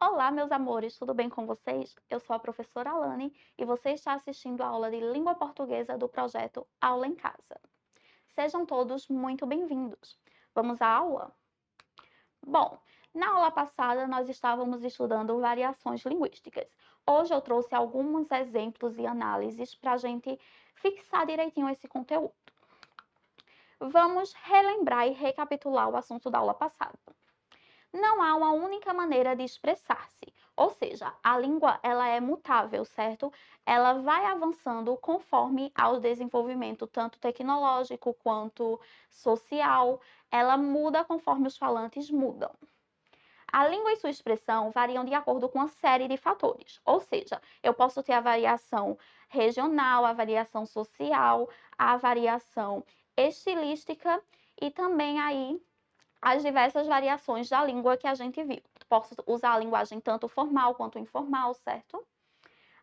Olá, meus amores, tudo bem com vocês? Eu sou a professora Alane e você está assistindo a aula de língua portuguesa do projeto Aula em Casa. Sejam todos muito bem-vindos. Vamos à aula? Bom, na aula passada nós estávamos estudando variações linguísticas. Hoje eu trouxe alguns exemplos e análises para a gente fixar direitinho esse conteúdo. Vamos relembrar e recapitular o assunto da aula passada. Não há uma única maneira de expressar-se, ou seja, a língua ela é mutável, certo? Ela vai avançando conforme ao desenvolvimento tanto tecnológico quanto social, ela muda conforme os falantes mudam. A língua e sua expressão variam de acordo com uma série de fatores, ou seja, eu posso ter a variação regional, a variação social, a variação estilística e também aí as diversas variações da língua que a gente viu. Posso usar a linguagem tanto formal quanto informal, certo?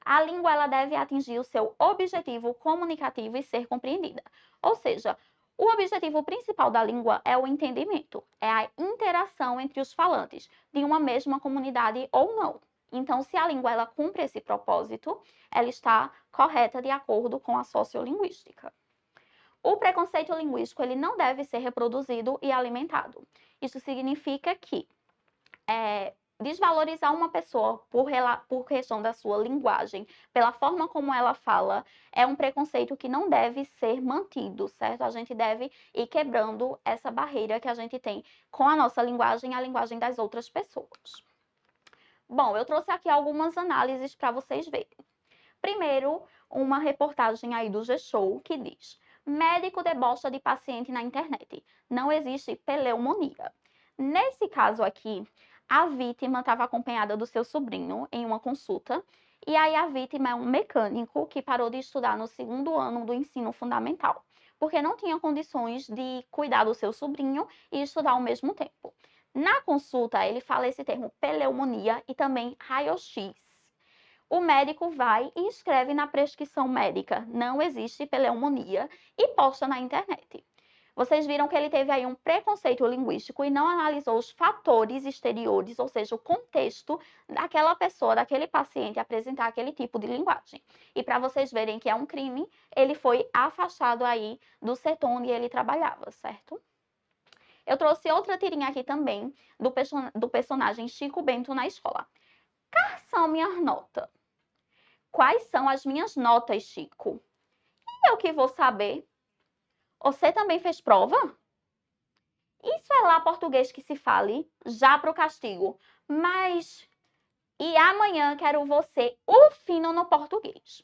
A língua ela deve atingir o seu objetivo comunicativo e ser compreendida. Ou seja, o objetivo principal da língua é o entendimento, é a interação entre os falantes de uma mesma comunidade ou não. Então, se a língua ela cumpre esse propósito, ela está correta de acordo com a sociolinguística. O preconceito linguístico ele não deve ser reproduzido e alimentado. Isso significa que desvalorizar uma pessoa por questão da sua linguagem, pela forma como ela fala, é um preconceito que não deve ser mantido, certo? A gente deve ir quebrando essa barreira que a gente tem com a nossa linguagem e a linguagem das outras pessoas. Bom, eu trouxe aqui algumas análises para vocês verem. Primeiro, uma reportagem aí do G-Show que diz: médico debocha de paciente na internet. Não existe pneumonia. Nesse caso aqui, a vítima estava acompanhada do seu sobrinho em uma consulta, e aí a vítima é um mecânico que parou de estudar no segundo ano do ensino fundamental, porque não tinha condições de cuidar do seu sobrinho e estudar ao mesmo tempo. Na consulta, ele fala esse termo pneumonia e também raio-x. O médico vai e escreve na prescrição médica, não existe pneumonia, e posta na internet. Vocês viram que ele teve aí um preconceito linguístico e não analisou os fatores exteriores, ou seja, o contexto daquela pessoa, daquele paciente apresentar aquele tipo de linguagem. E para vocês verem que é um crime, ele foi afastado aí do setor onde ele trabalhava, certo? Eu trouxe outra tirinha aqui também do personagem Chico Bento na escola. Quais são minhas notas? Quais são as minhas notas, Chico? E eu que vou saber. Você também fez prova? Isso é lá português que se fale, já pro castigo. Mas e amanhã quero você o fino no português.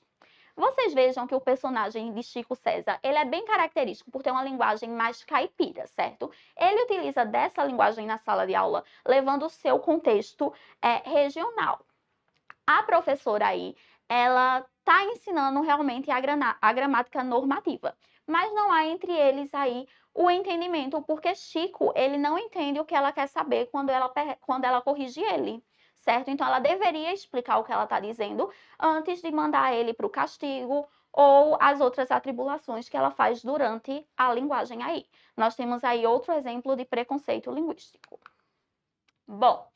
Vocês vejam que o personagem de Chico César, ele é bem característico por ter uma linguagem mais caipira, certo? Ele utiliza dessa linguagem na sala de aula, levando o seu contexto regional. A professora aí, ela está ensinando realmente a gramática normativa, mas não há entre eles aí o entendimento, porque Chico, ele não entende o que ela quer saber quando ela corrige ele, certo? Então, ela deveria explicar o que ela está dizendo antes de mandar ele para o castigo ou as outras atribulações que ela faz durante a linguagem aí. Nós temos aí outro exemplo de preconceito linguístico. Bom,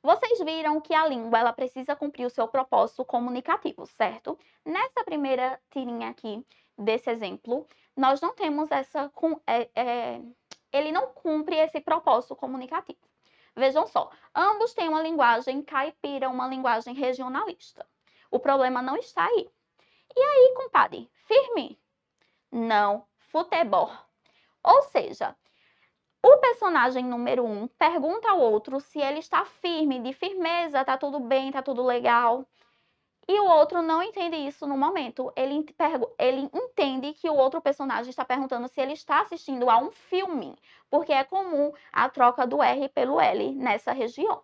vocês viram que a língua ela precisa cumprir o seu propósito comunicativo, certo? Nessa primeira tirinha aqui desse exemplo, nós não temos ele não cumpre esse propósito comunicativo. Vejam só, ambos têm uma linguagem caipira, uma linguagem regionalista. O problema não está aí. E aí, compadre, firme? Não, futebol. Ou seja, o personagem número 1 pergunta ao outro se ele está firme, de firmeza, tá tudo bem, tá tudo legal. E o outro não entende isso no momento. Ele entende que o outro personagem está perguntando se ele está assistindo a um filme, porque é comum a troca do R pelo L nessa região.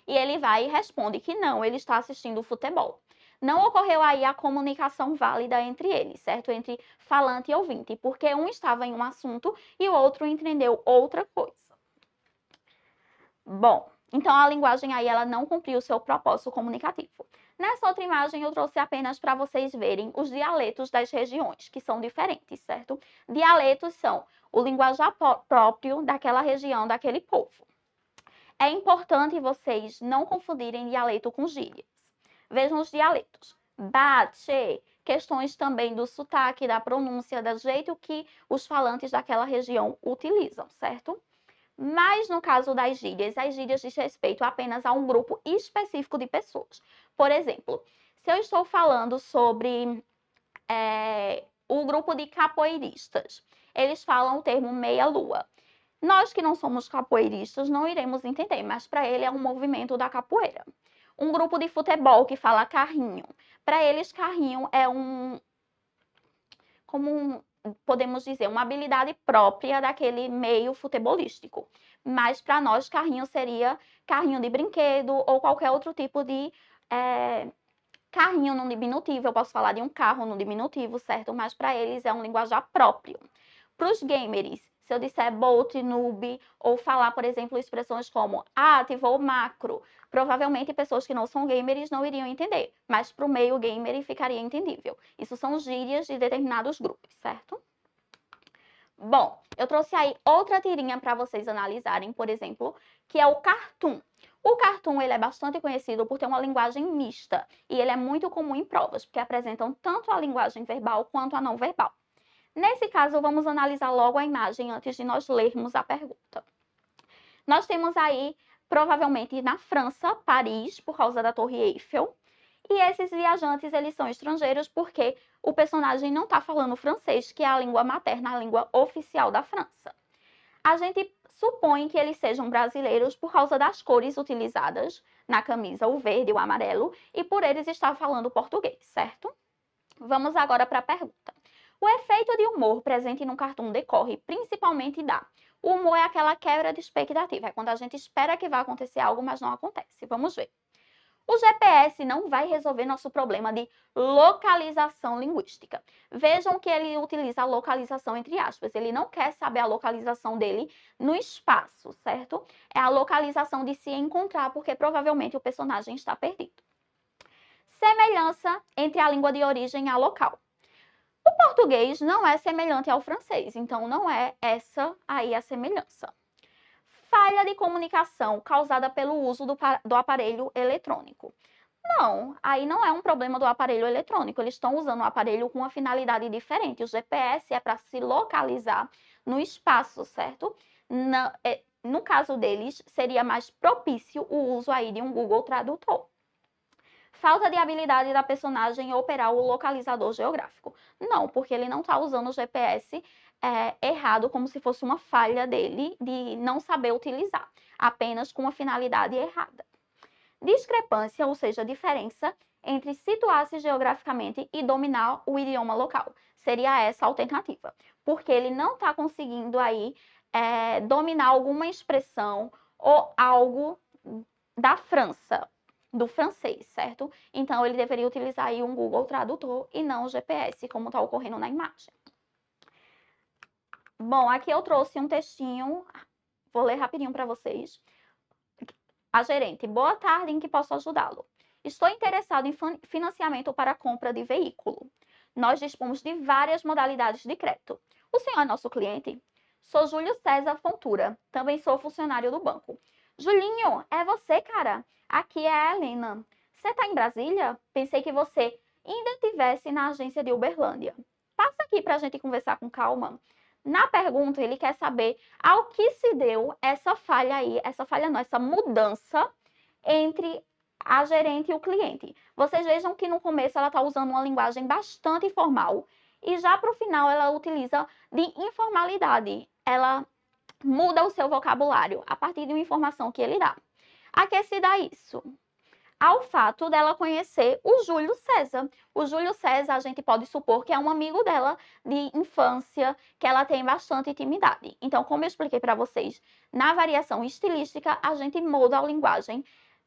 E ele vai e responde que não, ele está assistindo futebol. Não ocorreu aí a comunicação válida entre eles, certo? Entre falante e ouvinte, porque um estava em um assunto e o outro entendeu outra coisa. Bom, então a linguagem aí ela não cumpriu o seu propósito comunicativo. Nessa outra imagem eu trouxe apenas para vocês verem os dialetos das regiões, que são diferentes, certo? Dialetos são o linguajar próprio daquela região, daquele povo. É importante vocês não confundirem dialeto com gírias. Vejam os dialetos. Bate, questões também do sotaque, da pronúncia, do jeito que os falantes daquela região utilizam, certo? Mas no caso das gírias, as gírias diz respeito apenas a um grupo específico de pessoas. Por exemplo, se eu estou falando sobre o grupo de capoeiristas, eles falam o termo meia-lua. Nós que não somos capoeiristas não iremos entender, mas para ele é um movimento da capoeira. Um grupo de futebol que fala carrinho, para eles carrinho é podemos dizer, uma habilidade própria daquele meio futebolístico. Mas para nós carrinho seria carrinho de brinquedo ou qualquer outro tipo de carrinho no diminutivo. Eu posso falar de um carro no diminutivo, certo? Mas para eles é um linguajar próprio. Para os gamers, se eu disser bot, noob, ou falar, por exemplo, expressões como ativou macro, provavelmente pessoas que não são gamers não iriam entender, mas para o meio gamer ficaria entendível. Isso são gírias de determinados grupos, certo? Bom, eu trouxe aí outra tirinha para vocês analisarem, por exemplo, que é o cartoon. O cartoon ele é bastante conhecido por ter uma linguagem mista e ele é muito comum em provas, porque apresentam tanto a linguagem verbal quanto a não verbal. Nesse caso, vamos analisar logo a imagem antes de nós lermos a pergunta. Nós temos aí, provavelmente na França, Paris, por causa da Torre Eiffel. E esses viajantes, eles são estrangeiros porque o personagem não está falando francês, que é a língua materna, a língua oficial da França. A gente supõe que eles sejam brasileiros por causa das cores utilizadas na camisa, o verde e o amarelo, e por eles estar falando português, certo? Vamos agora para a pergunta. O efeito de humor presente no cartoon decorre principalmente da... O humor é aquela quebra de expectativa, é quando a gente espera que vai acontecer algo, mas não acontece. Vamos ver. O GPS não vai resolver nosso problema de localização linguística. Vejam que ele utiliza a localização entre aspas. Ele não quer saber a localização dele no espaço, certo? É a localização de se encontrar, porque provavelmente o personagem está perdido. Semelhança entre a língua de origem e a local. O português não é semelhante ao francês, então não é essa aí a semelhança. Falha de comunicação causada pelo uso do aparelho eletrônico. Não, aí não é um problema do aparelho eletrônico, eles estão usando o aparelho com uma finalidade diferente. O GPS é para se localizar no espaço, certo? No caso deles, seria mais propício o uso aí de um Google Tradutor. Falta de habilidade da personagem em operar o localizador geográfico. Não, porque ele não está usando o GPS errado, como se fosse uma falha dele de não saber utilizar, apenas com a finalidade errada. Discrepância, ou seja, diferença entre situar-se geograficamente e dominar o idioma local. Seria essa a alternativa, porque ele não está conseguindo aí dominar alguma expressão ou algo da França, do francês, certo? Então, ele deveria utilizar aí um Google Tradutor e não o GPS, como está ocorrendo na imagem. Bom, aqui eu trouxe um textinho, vou ler rapidinho para vocês. A gerente, boa tarde, em que posso ajudá-lo? Estou interessado em financiamento para a compra de veículo. Nós dispomos de várias modalidades de crédito. O senhor é nosso cliente? Sou Júlio César Fontura, também sou funcionário do banco. Julinho, é você, cara? Aqui é a Helena. Você está em Brasília? Pensei que você ainda estivesse na agência de Uberlândia. Passa aqui para a gente conversar com calma. Na pergunta, ele quer saber ao que se deu essa falha aí, essa mudança entre a gerente e o cliente. Vocês vejam que no começo ela está usando uma linguagem bastante informal e já para o final ela utiliza de informalidade. Ela muda o seu vocabulário a partir de uma informação que ele dá. A que se dá isso? Ao fato dela conhecer o Júlio César. O Júlio César, a gente pode supor que é um amigo dela de infância, que ela tem bastante intimidade. Então, como eu expliquei para vocês, na variação estilística, a gente muda a linguagem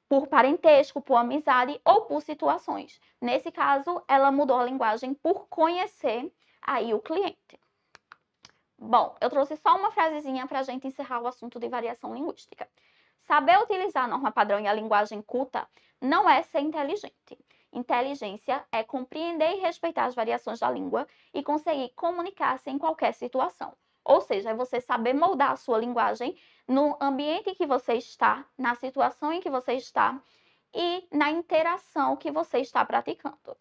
por parentesco, por amizade ou por situações. Nesse caso, ela mudou a linguagem por conhecer aí o cliente. Bom, eu trouxe só uma frasezinha para a gente encerrar o assunto de variação linguística. Saber utilizar a norma padrão e a linguagem culta não é ser inteligente. Inteligência é compreender e respeitar as variações da língua e conseguir comunicar-se em qualquer situação. Ou seja, é você saber moldar a sua linguagem no ambiente em que você está, na situação em que você está e na interação que você está praticando.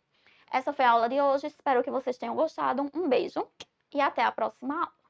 Essa foi a aula de hoje, espero que vocês tenham gostado. Um beijo e até a próxima aula.